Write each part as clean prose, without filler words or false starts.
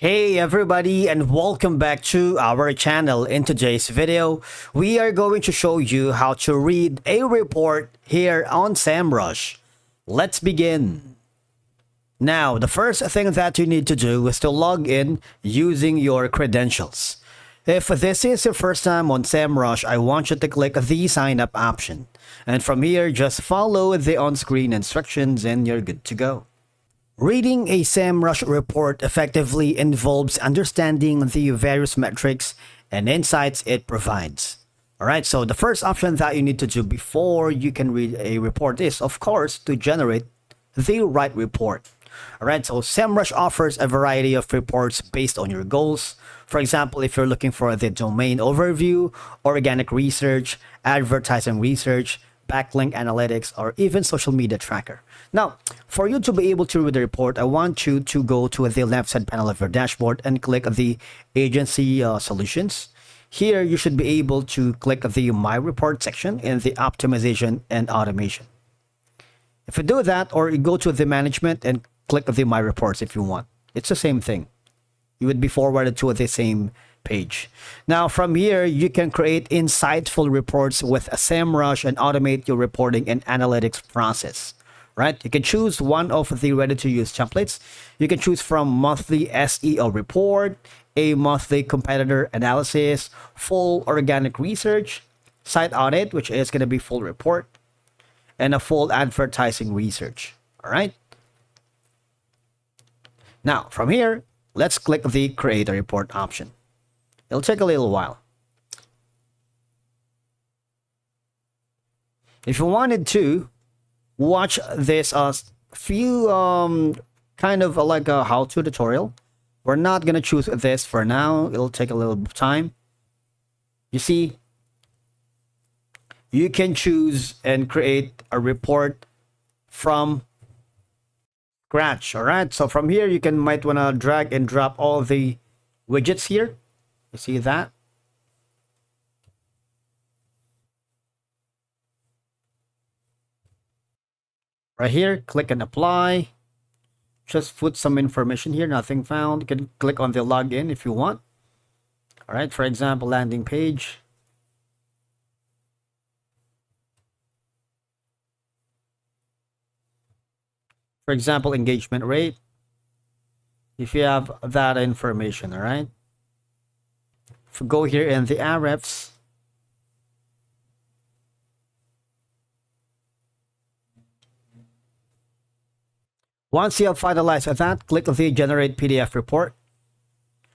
Hey everybody, and welcome back to our channel. In today's video, we are going to show you how to read a report here on Semrush. Let's begin. Now, the first thing that you need to do is to log in using your credentials. If this is your first time on Semrush, I want you to click the sign up option. And from here, just follow the on-screen instructions and you're good to go. Reading a Semrush report effectively involves understanding the various metrics and insights it provides. Alright, so the first option that you need to do before you can read a report is, of course, to generate the right report. Alright, so Semrush offers a variety of reports based on your goals. For example, if you're looking for the domain overview, organic research, advertising research, backlink analytics, or even social media tracker. Now, for you to be able to read the report, I want you to go to the left side panel of your dashboard and click the agency solutions. Here, you should be able to click the My Report section in the optimization and automation. If you do that, or you go to the management and click the My Reports if you want, it's the same thing. You would be forwarded to the same page. Now, from here, you can create insightful reports with a Semrush and automate your reporting and analytics process. Right? You can choose one of the ready-to-use templates. You can choose from monthly SEO report, a monthly competitor analysis, full organic research, site audit, which is going to be full report, and a full advertising research. All right. Now, from here, let's click the create a report option. It'll take a little while. If you wanted to watch this few kind of like a how-to tutorial, we're not gonna choose this for now. It'll take a little time. You see, you can choose and create a report from scratch. All right, so from here you might want to drag and drop all the widgets here. You see that? Right here, click and apply. Just put some information here, nothing found. You can click on the login if you want. All right, for example, landing page. For example, engagement rate. If you have that information, all right. If we go here in the Ahrefs, once you have finalized that, click the generate PDF report.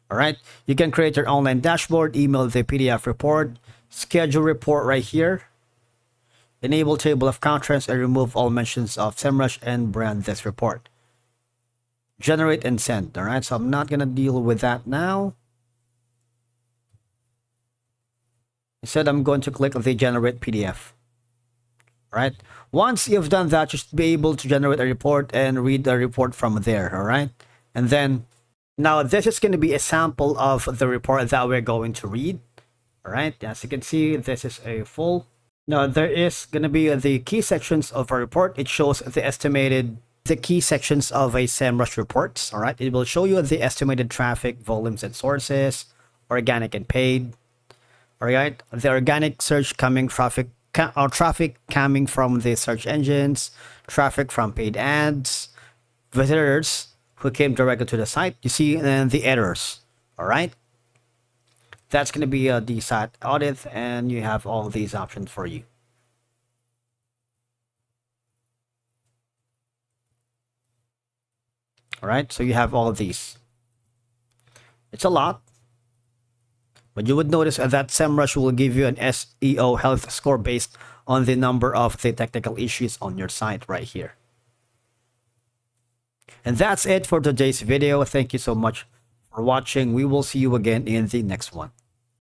All right, you can create your online dashboard, email the PDF report, schedule report right here, enable table of contents, and remove all mentions of Semrush and brand this report. Generate and send. All right, so I'm not gonna deal with that now. Instead, I'm going to click the generate PDF. All right. Once you've done that, you should be able to generate a report and read the report from there. All right. And then now this is going to be a sample of the report that we're going to read. All right. As you can see, this is a full. Now there is going to be the key sections of a report. It shows the key sections of a Semrush reports. All right. It will show you the estimated traffic, volumes, and sources, organic and paid. All right, the organic search coming traffic coming from the search engines, traffic from paid ads, visitors who came directly to the site. You see the errors. All right, that's going to be the site audit, and you have all these options for you. All right, so you have all of these. It's a lot. But you would notice that Semrush will give you an SEO health score based on the number of the technical issues on your site right here. And that's it for today's video. Thank you so much for watching. We will see you again in the next one.